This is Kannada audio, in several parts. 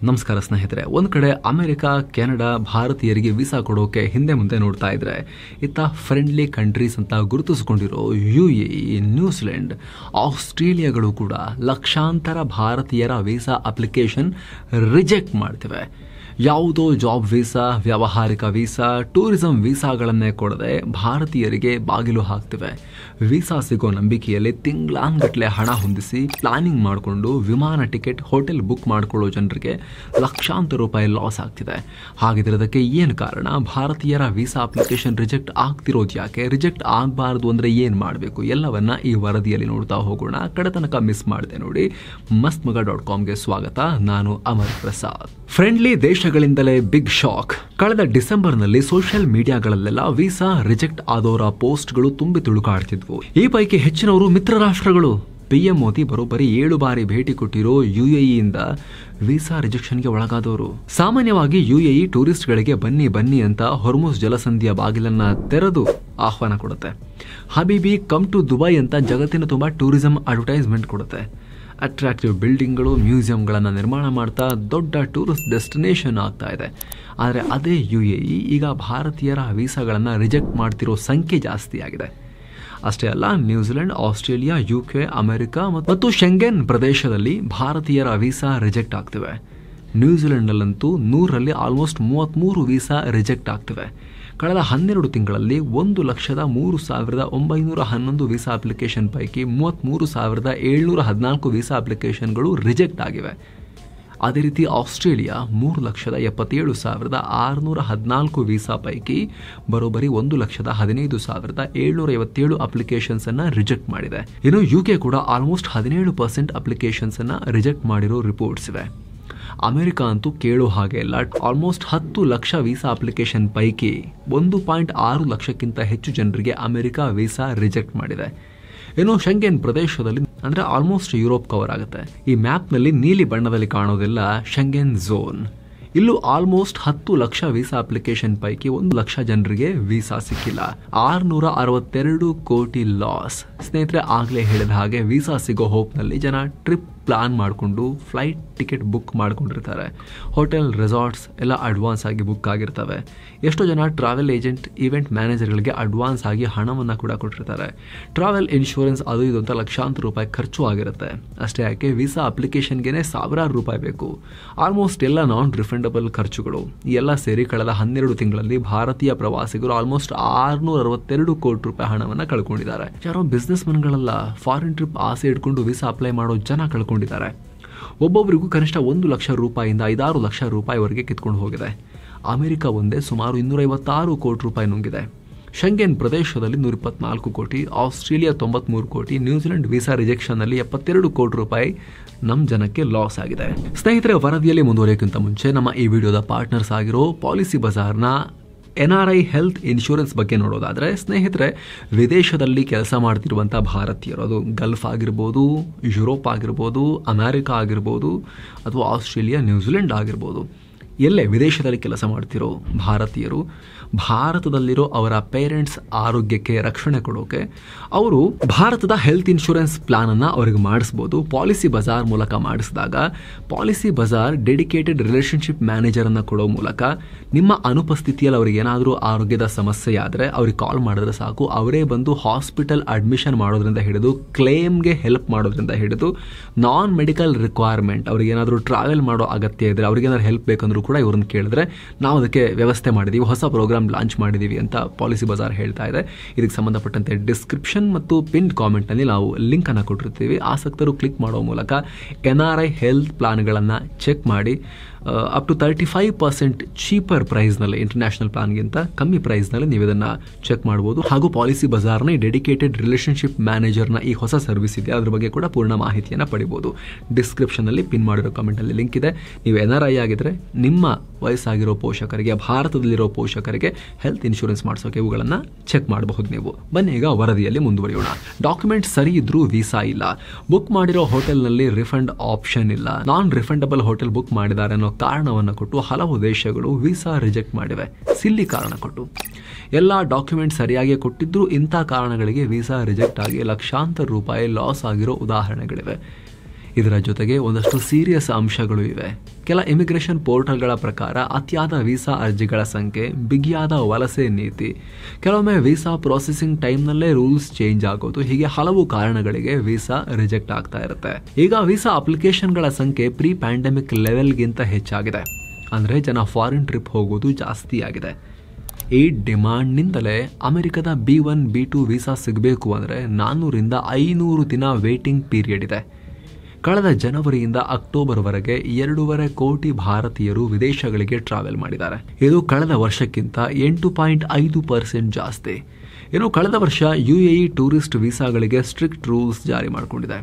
ನಮಸ್ಕಾರ ಸ್ನೇಹಿತರೆ. ಒಂದು ಕಡೆ ಅಮೆರಿಕ, ಕೆನಡಾ ಭಾರತೀಯರಿಗೆ ವೀಸಾ ಕೊಡೋಕೆ ಹಿಂದೆ ಮುಂದೆ ನೋಡ್ತಾ ಇದ್ರೆ, ಇತ್ತ ಫ್ರೆಂಡ್ಲಿ ಕಂಟ್ರೀಸ್ ಅಂತ ಗುರುತಿಸಿಕೊಂಡಿರೋ UAE, ನ್ಯೂಜಿಲೆಂಡ್, ಆಸ್ಟ್ರೇಲಿಯಾಗಳು ಕೂಡ ಲಕ್ಷಾಂತರ ಭಾರತೀಯರ ವೀಸಾ ಅಪ್ಲಿಕೇಶನ್ ರಿಜೆಕ್ಟ್ ಮಾಡ್ತಿವೆ. ಯಾವುದೋ ಜಾಬ್ ವೀಸಾ, ವ್ಯಾವಹಾರಿಕ ವೀಸಾ, ಟೂರಿಸಂ ವೀಸಾಗಳನ್ನೇ ಕೊಡದೆ ಭಾರತೀಯರಿಗೆ ಬಾಗಿಲು ಹಾಕ್ತಿವೆ. ವೀಸಾ ಸಿಗೋ ನಂಬಿಕೆಯಲ್ಲಿ ತಿಂಗಳಾನ್ಗಟ್ಲೆ ಹಣ ಹೊಂದಿಸಿ ಪ್ಲಾನಿಂಗ್ ಮಾಡಿಕೊಂಡು ವಿಮಾನ ಟಿಕೆಟ್, ಹೋಟೆಲ್ ಬುಕ್ ಮಾಡಿಕೊಳ್ಳೋ ಜನರಿಗೆ ಲಕ್ಷಾಂತರ ರೂಪಾಯಿ ಲಾಸ್ ಆಗ್ತಿದೆ. ಹಾಗಿದ್ರದಕ್ಕೆ ಏನು ಕಾರಣ? ಭಾರತೀಯರ ವೀಸಾ ಅಪ್ಲಿಕೇಶನ್ ರಿಜೆಕ್ಟ್ ಆಗ್ತಿರೋದು ಯಾಕೆ? ರಿಜೆಕ್ಟ್ ಆಗಬಾರ್ದು ಅಂದರೆ ಏನು ಮಾಡಬೇಕು? ಎಲ್ಲವನ್ನ ಈ ವರದಿಯಲ್ಲಿ ನೋಡ್ತಾ ಹೋಗೋಣ. ಕಡೆ ತನಕ ಮಿಸ್ ಮಾಡಿದೆ ನೋಡಿ. mastmaga.comಗೆ ಸ್ವಾಗತ. ನಾನು ಅಮರ್ ಪ್ರಸಾದ್. ಫ್ರೆಂಡ್ಲಿ ದೇಶಗಳಿಂದಲೇ ಬಿಗ್ ಶಾಕ್. ಕಳೆದ ಡಿಸೆಂಬರ್ನಲ್ಲಿ ಸೋಷಿಯಲ್ ಮೀಡಿಯಾಗಳಲ್ಲೆಲ್ಲ ವೀಸಾ ರಿಜೆಕ್ಟ್ ಆದವರ ಪೋಸ್ಟ್ಗಳು ತುಂಬಿ ತುಳುಕಾಡ್ತಿದ್ವು. ಈ ಪೈಕಿ ಹೆಚ್ಚಿನವರು ಮಿತ್ರ ರಾಷ್ಟ್ರಗಳು. PM ಮೋದಿ ಬರೋಬ್ಬರಿ 7 ಬಾರಿ ಭೇಟಿ ಕೊಟ್ಟಿರೋ UAEಯಿಂದ ವೀಸಾ ರಿಜೆಕ್ಷನ್ಗೆ ಒಳಗಾದವರು. ಸಾಮಾನ್ಯವಾಗಿ UAE ಟೂರಿಸ್ಟ್ಗಳಿಗೆ ಬನ್ನಿ ಬನ್ನಿ ಅಂತ ಹೊರ್ಮುಸ್ ಜಲಸಂಧಿಯ ಬಾಗಿಲನ್ನ ತೆರೆದು ಆಹ್ವಾನ ಕೊಡುತ್ತೆ. ಹಬೀಬಿ ಕಮ್ ಟು ದುಬೈ ಅಂತ ಜಗತ್ತಿನ ತುಂಬಾ ಟೂರಿಸಂ ಅಡ್ವರ್ಟೈಸ್ಮೆಂಟ್ ಕೊಡುತ್ತೆ. ಅಟ್ರಾಕ್ಟಿವ್ ಬಿಲ್ಡಿಂಗ್ಗಳು, ಮ್ಯೂಸಿಯಂಗಳನ್ನು ನಿರ್ಮಾಣ ಮಾಡ್ತಾ ದೊಡ್ಡ ಟೂರಿಸ್ಟ್ ಡೆಸ್ಟಿನೇಷನ್ ಆಗ್ತಾ ಇದೆ. ಆದರೆ ಅದೇ UAE ಈಗ ಭಾರತೀಯರ ವೀಸಾಗಳನ್ನು ರಿಜೆಕ್ಟ್ ಮಾಡ್ತಿರೋ ಸಂಖ್ಯೆ ಜಾಸ್ತಿ ಆಗಿದೆ. ಅಷ್ಟೇ ಅಲ್ಲ, ನ್ಯೂಜಿಲೆಂಡ್, ಆಸ್ಟ್ರೇಲಿಯಾ, UK, ಅಮೆರಿಕ ಮತ್ತು ಶೆಂಗೆನ್ ಪ್ರದೇಶದಲ್ಲಿ ಭಾರತೀಯರ ವೀಸಾ ರಿಜೆಕ್ಟ್ ಆಗ್ತಿವೆ. ನ್ಯೂಜಿಲೆಂಡ್ನಲ್ಲಂತೂ 100ರಲ್ಲಿ ಆಲ್ಮೋಸ್ಟ್ 33 ವೀಸಾ ರಿಜೆಕ್ಟ್ ಆಗ್ತಿವೆ. ಕಳೆದ 12 ತಿಂಗಳಲ್ಲಿ 1,03,911 ವೀಸಾ ಅಪ್ಲಿಕೇಶನ್ ಪೈಕಿ 33,714 ವೀಸಾ ಅಪ್ಲಿಕೇಶನ್ಗಳು ರಿಜೆಕ್ಟ್ ಆಗಿವೆ. ಅದೇ ರೀತಿ ಆಸ್ಟ್ರೇಲಿಯಾ 3,77,614 ವೀಸಾ ಪೈಕಿ ಬರೋಬ್ಬರಿ 1,15,757 ಅಪ್ಲಿಕೇಶನ್ಸ್ ಅನ್ನ ರಿಜೆಕ್ಟ್ ಮಾಡಿದೆ. ಇನ್ನು UK ಕೂಡ ಆಲ್ಮೋಸ್ಟ್ 17% ಅಪ್ಲಿಕೇಶನ್ಸ್ ಅನ್ನ ರಿಜೆಕ್ಟ್ ಮಾಡಿರೋ ರಿಪೋರ್ಟ್ಸ್ ಇವೆ. ಅಮೆರಿಕ ಅಂತೂ ಕೇಳೋ ಹಾಗೆ ಇಲ್ಲ. ಆಲ್ಮೋಸ್ಟ್ 10 ಲಕ್ಷ ವೀಸಾ ಅಪ್ಲಿಕೇಶನ್ ಪೈಕಿ 1.6 ಲಕ್ಷಕ್ಕಿಂತ ಹೆಚ್ಚು ಜನರಿಗೆ ಅಮೆರಿಕ ವೀಸಾ ರಿಜೆಕ್ಟ್ ಮಾಡಿದೆ. ಇನ್ನು ಶೆಂಗೆನ್ ಪ್ರದೇಶದಲ್ಲಿ ಅಂದ್ರೆ ಆಲ್ಮೋಸ್ಟ್ ಯುರೋಪ್ ಕವರ್ ಆಗುತ್ತೆ. ಈ ಮ್ಯಾಪ್ನಲ್ಲಿ ನೀಲಿ ಬಣ್ಣದಲ್ಲಿ ಕಾಣೋದೆಲ್ಲ ಶೆಂಗೆನ್ ಝೋನ್. ಇಲ್ಲೂ ಆಲ್ಮೋಸ್ಟ್ 10 ಲಕ್ಷ ವೀಸಾ ಅಪ್ಲಿಕೇಶನ್ ಪೈಕಿ 1 ಲಕ್ಷ ಜನರಿಗೆ ವೀಸಾ ಸಿಕ್ಕಿಲ್ಲ. 662 ಕೋಟಿ ಲಾಸ್. ಸ್ನೇಹಿತರೆ, ಆಗ್ಲೇ ಹೇಳಿದ ಹಾಗೆ ವೀಸಾ ಸಿಗೋ ಹೋಪ್ನಲ್ಲಿ ಜನ ಟ್ರಿಪ್ ಪ್ಲಾನ್ ಮಾಡಿಕೊಂಡು ಫ್ಲೈಟ್ ಟಿಕೆಟ್ ಬುಕ್ ಮಾಡ್ಕೊಂಡಿರ್ತಾರೆ. ಹೋಟೆಲ್, ರೆಸಾರ್ಟ್ಸ್ ಎಲ್ಲ ಅಡ್ವಾನ್ಸ್ ಆಗಿ ಬುಕ್ ಆಗಿರ್ತವೆ. ಎಷ್ಟೋ ಜನ ಟ್ರಾವೆಲ್ ಏಜೆಂಟ್, ಇವೆಂಟ್ ಮ್ಯಾನೇಜರ್ಗಳಿಗೆ ಅಡ್ವಾನ್ಸ್ ಆಗಿ ಹಣವನ್ನು ಕೂಡ ಕೊಟ್ಟಿರ್ತಾರೆ. ಟ್ರಾವೆಲ್ ಇನ್ಶೂರೆನ್ಸ್ ಅದು ಇದು ಅಂತ ಲಕ್ಷಾಂತರ ರೂಪಾಯಿ ಖರ್ಚು ಆಗಿರುತ್ತೆ. ಅಷ್ಟೇ ಯಾಕೆ ವೀಸಾ ಅಪ್ಲಿಕೇಶನ್ಗೆ ಸಾವಿರಾರು ರೂಪಾಯಿ ಬೇಕು. ಆಲ್ಮೋಸ್ಟ್ ಎಲ್ಲ ನಾನ್ ರಿಫಂಡಬಲ್ ಖರ್ಚುಗಳು. ಈ ಎಲ್ಲ ಸೇರಿ ಕಳೆದ 12 ತಿಂಗಳಲ್ಲಿ ಭಾರತೀಯ ಪ್ರವಾಸಿಗರು ಆಲ್ಮೋಸ್ಟ್ 662 ಕೋಟಿ ರೂಪಾಯಿ ಹಣವನ್ನು ಕಳ್ಕೊಂಡಿದ್ದಾರೆ. ಯಾರೋ ಬಿಸ್ನೆಸ್ ಮನ್ಗಳಲ್ಲ, ಫಾರಿನ್ ಟ್ರಿಪ್ ಆಸೆ ಇಟ್ಕೊಂಡು ವೀಸಾ ಅಪ್ಲೈ ಮಾಡೋ ಜನ ಕಳ್ಕೊಂಡಿದ್ದಾರೆ. ಒಬ್ಬೊಬ್ಬರಿಗೂ ಕನಿಷ್ಠ 1 ಲಕ್ಷ ರೂಪಾಯಿಂದ 5-6 ಲಕ್ಷ ರೂಪಾಯಿವರೆಗೆ ಕಿತ್ಕೊಂಡು ಹೋಗಿದೆ. ಅಮೆರಿಕ ಒಂದೇ ಸುಮಾರು 256 ಕೋಟಿ ರೂಪಾಯಿ ನುಂಗಿದೆ. ಶೆಂಗೆನ್ ಪ್ರದೇಶದಲ್ಲಿ 124 ಕೋಟಿ, ಆಸ್ಟ್ರೇಲಿಯಾ 93 ಕೋಟಿ, ನ್ಯೂಜಿಲೆಂಡ್ ವೀಸಾ ರಿಜೆಕ್ಷನ್ ನಲ್ಲಿ 72 ಕೋಟಿ ರೂಪಾಯಿ ನಮ್ಮ ಜನಕ್ಕೆ ಲಾಸ್ ಆಗಿದೆ. ಸ್ನೇಹಿತರೆ, ವರದಿಯಲ್ಲಿ ಮುಂದುವರಿಯೋಕ್ಕಿಂತ ಮುಂಚೆ ನಮ್ಮ ಈ ವಿಡಿಯೋದ ಪಾರ್ಟ್ನರ್ಸ್ ಆಗಿರೋ ಪಾಲಿಸಿ ಬಜಾರ್ನ NRI ಹೆಲ್ತ್ ಇನ್ಶೂರೆನ್ಸ್ ಬಗ್ಗೆ ನೋಡೋದಾದ್ರೆ, ಸ್ನೇಹಿತರೆ, ವಿದೇಶದಲ್ಲಿ ಕೆಲಸ ಮಾಡ್ತಿರುವಂಥ ಭಾರತೀಯರು, ಅದು ಗಲ್ಫ್ ಆಗಿರ್ಬೋದು, ಯುರೋಪ್ ಆಗಿರ್ಬೋದು, ಅಮೆರಿಕ ಆಗಿರ್ಬೋದು, ಅಥವಾ ಆಸ್ಟ್ರೇಲಿಯಾ, ನ್ಯೂಜಿಲೆಂಡ್ ಆಗಿರ್ಬೋದು, ಎಲ್ಲೇ ವಿದೇಶದಲ್ಲಿ ಕೆಲಸ ಮಾಡ್ತಿರೋ ಭಾರತೀಯರು ಭಾರತದಲ್ಲಿರೋ ಅವರ ಪೇರೆಂಟ್ಸ್ ಆರೋಗ್ಯಕ್ಕೆ ರಕ್ಷಣೆ ಕೊಡೋಕೆ ಅವರು ಭಾರತದ ಹೆಲ್ತ್ ಇನ್ಶೂರೆನ್ಸ್ ಪ್ಲಾನ್ ಅನ್ನ ಅವರಿಗೆ ಮಾಡಿಸ್ಬೋದು. ಪಾಲಿಸಿ ಬಜಾರ್ ಮೂಲಕ ಮಾಡಿಸಿದಾಗ policy Bazaar dedicated relationship manager ಅನ್ನ ಕೊಡೋ ಮೂಲಕ ನಿಮ್ಮ ಅನುಪಸ್ಥಿತಿಯಲ್ಲಿ ಅವ್ರಿಗೆ ಏನಾದರೂ ಆರೋಗ್ಯದ ಸಮಸ್ಯೆ ಆದರೆ ಅವ್ರಿಗೆ ಕಾಲ್ ಮಾಡಿದ್ರೆ ಸಾಕು. ಅವರೇ ಬಂದು ಹಾಸ್ಪಿಟಲ್ ಅಡ್ಮಿಷನ್ ಮಾಡೋದ್ರಿಂದ ಹಿಡಿದು ಕ್ಲೇಮ್ಗೆ ಹೆಲ್ಪ್ ಮಾಡೋದ್ರಿಂದ ಹಿಡಿದು ನಾನ್ ಮೆಡಿಕಲ್ ರಿಕ್ವೈರ್ಮೆಂಟ್, ಅವ್ರಿಗೆ ಏನಾದರೂ ಟ್ರಾವೆಲ್ ಮಾಡೋ ಅಗತ್ಯ ಇದ್ರೆ, ಅವ್ರಿಗೆ ಏನಾದ್ರು ಹೆಲ್ಪ್ ಬೇಕಂದ್ರೂ ಕೂಡ ಇವ್ರನ್ನ ಕೇಳಿದ್ರೆ ನಾವು ಅದಕ್ಕೆ ವ್ಯವಸ್ಥೆ ಮಾಡಿದೀವಿ, ಹೊಸ ಪ್ರೋಗ್ರಾಮ್ ಲಾಂಚ್ ಮಾಡಿದೀವಿ ಅಂತ ಪಾಲಿಸಿ ಬಜಾರ್ ಹೇಳ್ತಾ ಇದೆ. ಇದಕ್ಕೆ ಸಂಬಂಧಪಟ್ಟಂತೆ ಡಿಸ್ಕ್ರಿಪ್ಷನ್ ಮತ್ತು ಪಿನ್ ಕಾಮೆಂಟ್ ನಲ್ಲಿ ನಾವು ಲಿಂಕ್ ಅನ್ನು ಕೊಟ್ಟಿರ್ತೀವಿ. ಆಸಕ್ತರು ಕ್ಲಿಕ್ ಮಾಡೋ ಮೂಲಕ NRI ಹೆಲ್ತ್ ಪ್ಲಾನ್ಗಳನ್ನು ಚೆಕ್ ಮಾಡಿ ಅಪ್ ಟು 35% ಚೀಪರ್ ಪ್ರೈಸ್ನಲ್ಲಿ, ಇಂಟರ್ನ್ಯಾಷನಲ್ ಪ್ಲಾನ್ಗಿಂತ ಕಮ್ಮಿ ಪ್ರೈಸ್ನಲ್ಲಿ ನೀವು ಇದನ್ನು ಚೆಕ್ ಮಾಡ್ಬೋದು. ಹಾಗೂ ಪಾಲಿಸಿ ಬಜಾರ್ನ ಡೆಡಿಕೇಟೆಡ್ ರಿಲೇಶನ್ಶಿಪ್ ಮ್ಯಾನೇಜರ್ನ ಈ ಹೊಸ ಸರ್ವಿಸ್ ಇದೆ, ಅದ್ರ ಬಗ್ಗೆ ಕೂಡ ಪೂರ್ಣ ಮಾಹಿತಿಯನ್ನು ಪಡಿಬೋದು. ಡಿಸ್ಕ್ರಿಪ್ಷನ್ನಲ್ಲಿ ಪಿನ್ ಮಾಡಿರೋ ಕಮೆಂಟಲ್ಲಿ ಲಿಂಕ್ ಇದೆ. ನೀವು NRI ಆಗಿದ್ರೆ ನಿಮ್ಮ ವಯಸ್ಸಾಗಿರೋ ಪೋಷಕರಿಗೆ, ಭಾರತದಲ್ಲಿರೋ ಪೋಷಕರಿಗೆ ಹೆಲ್ತ್ ಇನ್ಶೂರೆನ್ಸ್ ಮಾಡಿಸೋಕೆ ಇವುಗಳನ್ನು ಚೆಕ್ ಮಾಡಬಹುದು ನೀವು. ಬನ್ನಿ ಈಗ ವರದಿಯಲ್ಲಿ ಮುಂದುವರಿಯೋಣ. ಡಾಕ್ಯುಮೆಂಟ್ ಸರಿ ಇದ್ರೂ ವೀಸಾ ಇಲ್ಲ, ಬುಕ್ ಮಾಡಿರೋ ಹೋಟೆಲ್ನಲ್ಲಿ ರಿಫಂಡ್ ಆಪ್ಷನ್ ಇಲ್ಲ, ನಾನ್ ರಿಫಂಡಬಲ್ ಹೋಟೆಲ್ ಬುಕ್ ಮಾಡಿದ್ದಾರೆ ಅನ್ನೋ ಕಾರಣವನ್ನು ಕೊಟ್ಟು ಹಲವು ದೇಶಗಳು ವೀಸಾ ರಿಜೆಕ್ಟ್ ಮಾಡಿವೆ. ಸಿಲ್ಲಿ ಕಾರಣ ಕೊಟ್ಟು ಎಲ್ಲ ಡಾಕ್ಯುಮೆಂಟ್ ಸರಿಯಾಗಿ ಕೊಟ್ಟಿದ್ರೂ ಇಂಥ ಕಾರಣಗಳಿಗೆ ವೀಸಾ ರಿಜೆಕ್ಟ್ ಆಗಿ ಲಕ್ಷಾಂತರ ರೂಪಾಯಿ ಲಾಸ್ ಆಗಿರೋ ಉದಾಹರಣೆಗಳಿವೆ. ಇದರ ಜೊತೆಗೆ ಒಂದಷ್ಟು ಸೀರಿಯಸ್ ಅಂಶಗಳು ಇವೆ. ಕೆಲ ಇಮಿಗ್ರೇಷನ್ ಪೋರ್ಟಲ್ಗಳ ಪ್ರಕಾರ ಅತಿಯಾದ ವೀಸಾ ಅರ್ಜಿಗಳ ಸಂಖ್ಯೆ, ಬಿಗಿಯಾದ ವಲಸೆ ನೀತಿ, ಕೆಲವೊಮ್ಮೆ ವೀಸಾ ಪ್ರೊಸೆಸಿಂಗ್ ಟೈಮ್ನಲ್ಲೇ ರೂಲ್ಸ್ ಚೇಂಜ್ ಆಗೋದು, ಹೀಗೆ ಹಲವು ಕಾರಣಗಳಿಗೆ ವೀಸಾ ರಿಜೆಕ್ಟ್ ಆಗ್ತಾ ಇರುತ್ತೆ. ಈಗ ವೀಸಾ ಅಪ್ಲಿಕೇಶನ್ಗಳ ಸಂಖ್ಯೆ ಪ್ರೀ ಪ್ಯಾಂಡಮಿಕ್ ಲೆವೆಲ್ಗಿಂತ ಹೆಚ್ಚಾಗಿದೆ. ಅಂದರೆ ಜನ ಫಾರಿನ್ ಟ್ರಿಪ್ ಹೋಗೋದು ಜಾಸ್ತಿ ಆಗಿದೆ. ಈ ಡಿಮಾಂಡ್ನಿಂದಲೇ ಅಮೆರಿಕದ B1 B2 ವೀಸಾ ಸಿಗಬೇಕು ಅಂದರೆ 400ರಿಂದ 500 ದಿನ ವೇಟಿಂಗ್ ಪೀರಿಯಡ್ ಇದೆ. ಕಳೆದ ಜನವರಿಯಿಂದ ಅಕ್ಟೋಬರ್ವರೆಗೆ 2.5 ಕೋಟಿ ಭಾರತೀಯರು ವಿದೇಶಗಳಿಗೆ ಟ್ರಾವೆಲ್ ಮಾಡಿದ್ದಾರೆ. ಇದು ಕಳೆದ ವರ್ಷಕ್ಕಿಂತ 8.5% ಜಾಸ್ತಿ. ಇನ್ನು ಕಳೆದ ವರ್ಷ UAE ಟೂರಿಸ್ಟ್ ವೀಸಾಗಳಿಗೆ ಸ್ಟ್ರಿಕ್ಟ್ ರೂಲ್ಸ್ ಜಾರಿ ಮಾಡಿಕೊಂಡಿದೆ.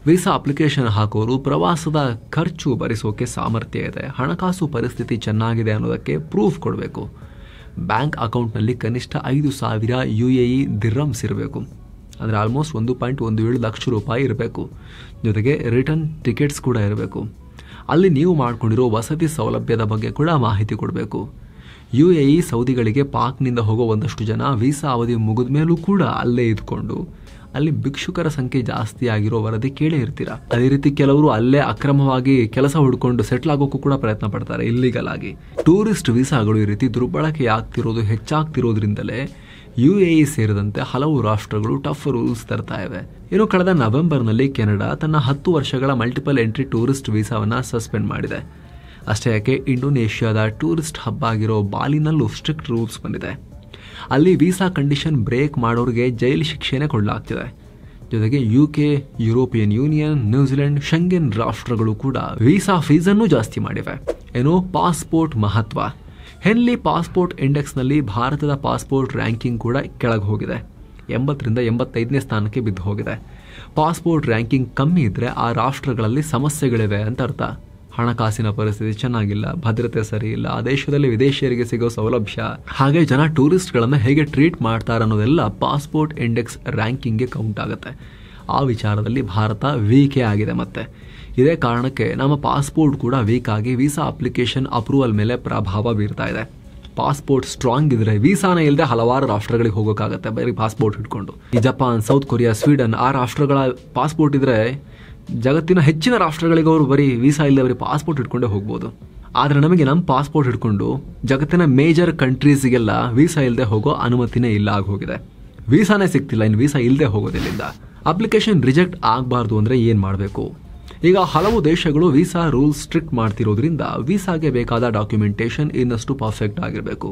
ವೀಸಾ ಅಪ್ಲಿಕೇಶನ್ ಹಾಕೋರು ಪ್ರವಾಸದ ಖರ್ಚು ಭರಿಸೋಕೆ ಸಾಮರ್ಥ್ಯ ಇದೆ, ಹಣಕಾಸು ಪರಿಸ್ಥಿತಿ ಚೆನ್ನಾಗಿದೆ ಅನ್ನೋದಕ್ಕೆ ಪ್ರೂಫ್ ಕೊಡಬೇಕು. ಬ್ಯಾಂಕ್ ಅಕೌಂಟ್ನಲ್ಲಿ ಕನಿಷ್ಠ 5,000 UAE ದಿರ್ಹಮ್ಸ್ ಇರಬೇಕು. ಅಂದರೆ ಆಲ್ಮೋಸ್ಟ್ 1.17 ಲಕ್ಷ ರೂಪಾಯಿ ಇರಬೇಕು. ಜೊತೆಗೆ ರಿಟರ್ನ್ ಟಿಕೆಟ್ಸ್ ಕೂಡ ಇರಬೇಕು. ಅಲ್ಲಿ ನೀವು ಮಾಡಿಕೊಂಡಿರೋ ವಸತಿ ಸೌಲಭ್ಯದ ಬಗ್ಗೆ ಕೂಡ ಮಾಹಿತಿ ಕೊಡಬೇಕು. UAE ಸೌದಿಗಳಿಗೆ ಪಾಕ್ನಿಂದ ಹೋಗೋ ಒಂದಷ್ಟು ಜನ ವೀಸಾ ಅವಧಿ ಮುಗಿದ ಮೇಲೂ ಕೂಡ ಅಲ್ಲೇ ಇದ್ಕೊಂಡು ಅಲ್ಲಿ ಭಿಕ್ಷುಕರ ಸಂಖ್ಯೆ ಜಾಸ್ತಿ ಆಗಿರೋ ವರದಿ ಕೇಳೇ ಇರ್ತೀರಾ. ಅದೇ ರೀತಿ ಕೆಲವರು ಅಲ್ಲೇ ಅಕ್ರಮವಾಗಿ ಕೆಲಸ ಹುಡ್ಕೊಂಡು ಸೆಟ್ಲ್ ಆಗೋಕ್ಕೂ ಕೂಡ ಪ್ರಯತ್ನ ಪಡ್ತಾರೆ ಇಲ್ಲಿಗಲ್ ಆಗಿ. ಟೂರಿಸ್ಟ್ ವೀಸಾಗಳು ಈ ರೀತಿ ದುರ್ಬಳಕೆ ಆಗ್ತಿರೋದು ಹೆಚ್ಚಾಗ್ತಿರೋದ್ರಿಂದಲೇ UAE ಸೇರಿದಂತೆ ಹಲವು ರಾಷ್ಟ್ರಗಳು ಟಫ್ ರೂಲ್ಸ್ ತರ್ತಾ ಇವೆ. ಇನ್ನು ಕಳೆದ ನವೆಂಬರ್ನಲ್ಲಿ ಕೆನಡಾ ತನ್ನ 10 ವರ್ಷಗಳ ಮಲ್ಟಿಪಲ್ ಎಂಟ್ರಿ ಟೂರಿಸ್ಟ್ ವೀಸಾವನ್ನ ಸಸ್ಪೆಂಡ್ ಮಾಡಿದೆ. ಅಷ್ಟೇ ಯಾಕೆ ಇಂಡೋನೇಷ್ಯಾದ ಟೂರಿಸ್ಟ್ ಹಬ್ ಆಗಿರೋ ಬಾಲಿನಲ್ಲೂ ಸ್ಟ್ರಿಕ್ಟ್ ರೂಲ್ಸ್ ಬಂದಿದೆ. ಅಲ್ಲಿ ವೀಸಾ ಕಂಡೀಷನ್ ಬ್ರೇಕ್ ಮಾಡೋರಿಗೆ ಜೈಲು ಶಿಕ್ಷೆನೇ ಕೊಡಲಾಗ್ತಿದೆ. ಜೊತೆಗೆ UK, ಯುರೋಪಿಯನ್ ಯೂನಿಯನ್, ನ್ಯೂಜಿಲೆಂಡ್, ಶೆಂಗೆನ್ ರಾಷ್ಟ್ರಗಳು ಕೂಡ ವೀಸಾ ಫೀಸನ್ನು ಜಾಸ್ತಿ ಮಾಡಿವೆ. ಏನು ಪಾಸ್ಪೋರ್ಟ್ ಮಹತ್ವ. ಹೆನ್ಲಿ ಪಾಸ್ಪೋರ್ಟ್ ಇಂಡೆಕ್ಸ್ನಲ್ಲಿ ಭಾರತದ ಪಾಸ್ಪೋರ್ಟ್ ರ್ಯಾಂಕಿಂಗ್ ಕೂಡ ಕೆಳಗೆ ಹೋಗಿದೆ. 80ರಿಂದ 85ನೇ ಸ್ಥಾನಕ್ಕೆ ಬಿದ್ದು ಹೋಗಿದೆ. ಪಾಸ್ಪೋರ್ಟ್ ರ್ಯಾಂಕಿಂಗ್ ಕಮ್ಮಿ ಇದ್ರೆ ಆ ರಾಷ್ಟ್ರಗಳಲ್ಲಿ ಸಮಸ್ಯೆಗಳಿವೆ ಅಂತ ಅರ್ಥ. ಹಣಕಾಸಿನ ಪರಿಸ್ಥಿತಿ ಚೆನ್ನಾಗಿಲ್ಲ, ಭದ್ರತೆ ಸರಿ ಇಲ್ಲ, ಆ ದೇಶದಲ್ಲಿ ವಿದೇಶಿಯರಿಗೆ ಸಿಗೋ ಸೌಲಭ್ಯ, ಹಾಗೆ ಜನ ಟೂರಿಸ್ಟ್ಗಳನ್ನು ಹೇಗೆ ಟ್ರೀಟ್ ಮಾಡ್ತಾರೆ ಅನ್ನೋದೆಲ್ಲ ಪಾಸ್ಪೋರ್ಟ್ ಇಂಡೆಕ್ಸ್ ರ್ಯಾಂಕಿಂಗ್ಗೆ ಕೌಂಟ್ ಆಗುತ್ತೆ. ಆ ವಿಚಾರದಲ್ಲಿ ಭಾರತ ವೀಕೇ ಆಗಿದೆ. ಮತ್ತೆ ಇದೇ ಕಾರಣಕ್ಕೆ ನಮ್ಮ ಪಾಸ್ಪೋರ್ಟ್ ಕೂಡ ವೀಕ್ ಆಗಿ ವೀಸಾ ಅಪ್ಲಿಕೇಶನ್ ಅಪ್ರೂವಲ್ ಮೇಲೆ ಪ್ರಭಾವ ಬೀರ್ತಾ ಇದೆ. ಪಾಸ್ಪೋರ್ಟ್ ಸ್ಟ್ರಾಂಗ್ ಇದ್ರೆ ವೀಸಾನೇ ಇಲ್ಲದೆ ಹಲವಾರು ರಾಷ್ಟ್ರಗಳಿಗೆ ಹೋಗೋಕ್ಕಾಗತ್ತೆ ಬರೀ ಪಾಸ್ಪೋರ್ಟ್ ಇಟ್ಕೊಂಡು. ಈ ಜಪಾನ್, ಸೌತ್ ಕೊರಿಯಾ, ಸ್ವೀಡನ್ ಆ ರಾಷ್ಟ್ರಗಳ ಪಾಸ್ಪೋರ್ಟ್ ಇದ್ರೆ ಜಗತ್ತಿನ ಹೆಚ್ಚಿನ ರಾಷ್ಟ್ರಗಳಿಗೆ ಅವರು ಬರೀ ವೀಸಾ ಇಲ್ಲದೆ ಬರೀ ಪಾಸ್ಪೋರ್ಟ್ ಇಟ್ಕೊಂಡೇ ಹೋಗ್ಬೋದು. ಆದರೆ ನಮಗೆ ನಮ್ಮ ಪಾಸ್ಪೋರ್ಟ್ ಇಟ್ಕೊಂಡು ಜಗತ್ತಿನ ಮೇಜರ್ ಕಂಟ್ರೀಸ್ಗೆಲ್ಲ ವೀಸಾ ಇಲ್ಲದೆ ಹೋಗೋ ಅನುಮತಿನೇ ಇಲ್ಲ ಆಗೋಗಿದೆ. ವೀಸಾನೇ ಸಿಗ್ತಿಲ್ಲ, ಇನ್ನು ವೀಸಾ ಇಲ್ಲದೆ ಹೋಗೋದಿಲ್ಲಿಂದ. ಅಪ್ಲಿಕೇಶನ್ ರಿಜೆಕ್ಟ್ ಆಗಬಾರ್ದು ಅಂದರೆ ಏನು ಮಾಡಬೇಕು? ಈಗ ಹಲವು ದೇಶಗಳು ವೀಸಾ ರೂಲ್ಸ್ ಸ್ಟ್ರಿಕ್ಟ್ ಮಾಡ್ತಿರೋದ್ರಿಂದ ವೀಸಾಗೆ ಬೇಕಾದ ಡಾಕ್ಯುಮೆಂಟೇಷನ್ ಇನ್ನಷ್ಟು ಪರ್ಫೆಕ್ಟ್ ಆಗಿರಬೇಕು.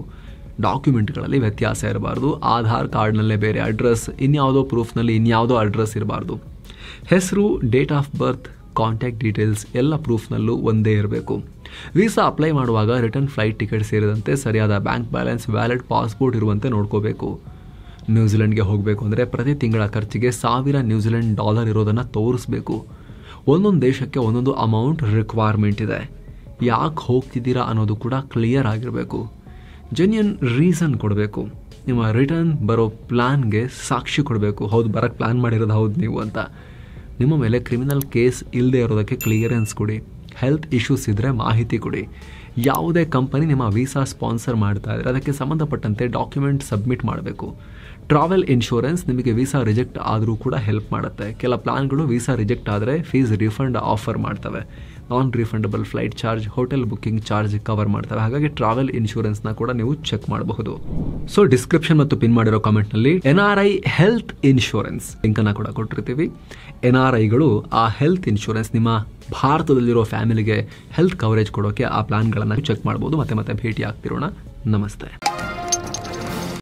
ಡಾಕ್ಯುಮೆಂಟ್ಗಳಲ್ಲಿ ವ್ಯತ್ಯಾಸ ಇರಬಾರ್ದು. ಆಧಾರ್ ಕಾರ್ಡ್ನಲ್ಲೇ ಬೇರೆ ಅಡ್ರೆಸ್, ಇನ್ಯಾವುದೋ ಪ್ರೂಫ್ನಲ್ಲಿ ಇನ್ಯಾವುದೋ ಅಡ್ರೆಸ್ ಇರಬಾರ್ದು. ಹೆಸರು, date of birth, contact details ಎಲ್ಲ ಪ್ರೂಫ್ನಲ್ಲೂ ಒಂದೇ ಇರಬೇಕು. ವೀಸಾ ಅಪ್ಲೈ ಮಾಡುವಾಗ ರಿಟರ್ನ್ ಫ್ಲೈಟ್ ಟಿಕೆಟ್ ಸೇರಿದಂತೆ ಸರಿಯಾದ ಬ್ಯಾಂಕ್ ಬ್ಯಾಲೆನ್ಸ್, ವ್ಯಾಲಿಡ್ ಪಾಸ್ಪೋರ್ಟ್ ಇರುವಂತೆ ನೋಡ್ಕೋಬೇಕು. ನ್ಯೂಜಿಲೆಂಡ್ಗೆ ಹೋಗಬೇಕು ಅಂದರೆ ಪ್ರತಿ ತಿಂಗಳ ಖರ್ಚಿಗೆ $1,000 ನ್ಯೂಜಿಲೆಂಡ್ ಡಾಲರ್ ಇರೋದನ್ನು ತೋರಿಸ್ಬೇಕು. ಒಂದೊಂದು ದೇಶಕ್ಕೆ ಒಂದೊಂದು ಅಮೌಂಟ್ ರಿಕ್ವೈರ್ಮೆಂಟ್ ಇದೆ. ಯಾಕೆ ಹೋಗ್ತಿದ್ದೀರಾ ಅನ್ನೋದು ಕೂಡ ಕ್ಲಿಯರ್ ಆಗಿರಬೇಕು. ಜೆನ್ಯೂನ್ ರೀಸನ್ ಕೊಡಬೇಕು. ನಿಮ್ಮ ರಿಟರ್ನ್ ಬರೋ ಪ್ಲ್ಯಾನ್ಗೆ ಸಾಕ್ಷಿ ಕೊಡಬೇಕು. ಹೌದು, ಬರೋಕ್ಕೆ ಪ್ಲ್ಯಾನ್ ಮಾಡಿರೋದು ಹೌದು ನೀವು ಅಂತ. ನಿಮ್ಮ ಮೇಲೆ ಕ್ರಿಮಿನಲ್ ಕೇಸ್ ಇಲ್ಲದೆ ಇರೋದಕ್ಕೆ ಕ್ಲಿಯರೆನ್ಸ್ ಕೊಡಿ. ಹೆಲ್ತ್ ಇಶ್ಯೂಸ್ ಇದ್ದರೆ ಮಾಹಿತಿ ಕೊಡಿ. ಯಾವುದೇ ಕಂಪನಿ ನಿಮ್ಮ ವೀಸಾ ಸ್ಪಾನ್ಸರ್ ಮಾಡ್ತಾ ಇದ್ರೆ ಅದಕ್ಕೆ ಸಂಬಂಧಪಟ್ಟಂತೆ ಡಾಕ್ಯುಮೆಂಟ್ ಸಬ್ಮಿಟ್ ಮಾಡಬೇಕು. ಟ್ರಾವೆಲ್ ಇನ್ಶೂರೆನ್ಸ್ ನಿಮಗೆ ವೀಸಾ ರಿಜೆಕ್ಟ್ ಆದರೂ ಕೂಡ ಹೆಲ್ಪ್ ಮಾಡುತ್ತೆ. ಕೆಲ ಪ್ಲಾನ್ಗಳು ವೀಸಾ ರಿಜೆಕ್ಟ್ ಆದರೆ ಫೀಸ್ ರಿಫಂಡ್ ಆಫರ್ ಮಾಡ್ತವೆ. Non refundable flight charge, hotel booking charge cover ಮಾಡ್ತವೆ. ಹಾಗಾಗಿ ಟ್ರಾವೆಲ್ ಇನ್ಶೂರೆನ್ಸ್ನ ಕೂಡ ನೀವು ಚೆಕ್ ಮಾಡಬಹುದು. ಸೊ ಡಿಸ್ಕ್ರಿಪ್ಷನ್ ಮತ್ತು ಪಿನ್ ಮಾಡಿರೋ ಕಾಮೆಂಟ್ನಲ್ಲಿ NRI ಹೆಲ್ತ್ ಇನ್ಶೂರೆನ್ಸ್ ಲಿಂಕನ್ನು ಕೂಡ ಕೊಟ್ಟಿರ್ತೀವಿ. NRIಗಳು ಆ ಹೆಲ್ತ್ ಇನ್ಶೂರೆನ್ಸ್ ನಿಮ್ಮ ಭಾರತದಲ್ಲಿರೋ ಫ್ಯಾಮಿಲಿಗೆ ಹೆಲ್ತ್ ಕವರೇಜ್ ಕೊಡೋಕೆ ಆ ಪ್ಲಾನ್ಗಳನ್ನು ಚೆಕ್ ಮಾಡ್ಬೋದು. ಮತ್ತೆ ಭೇಟಿ ಆಗ್ತಿರೋಣ. ನಮಸ್ತೆ.